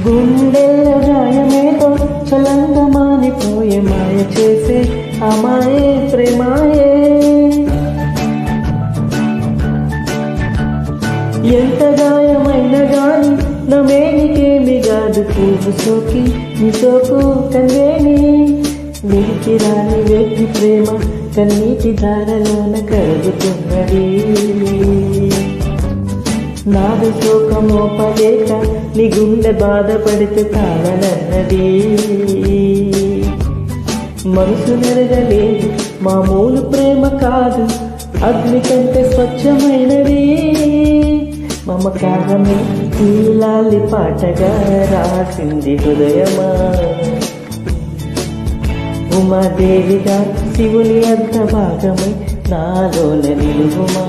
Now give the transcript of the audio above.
గుండెల్లో గాయమేదో చలంగా మానిపోయే మాయ చేసే అమాయే ప్రేమాయే. ఎంత గాయమైనా గాని నా మేనికేమి కాదు పువ్వు సోకి నీ సోకు కందేని. నీకి రాని వ్యక్తి ప్రేమ కన్నీటి ధారలోన కరుగుతున్నది. నాది శోకమోపలేక నీ గుండె బాధపడితే తాళనన్నది. మనసు నెరగలేదు మామూలు ప్రేమ కాదు, అగ్ని కంటే స్వచ్ఛమైనది. మమకారమే నీలాలి పాటగా రాసింది హృదయమా. ఉమాదేవిగా శివుని అంత భాగమై నాలోన నిలువుమా.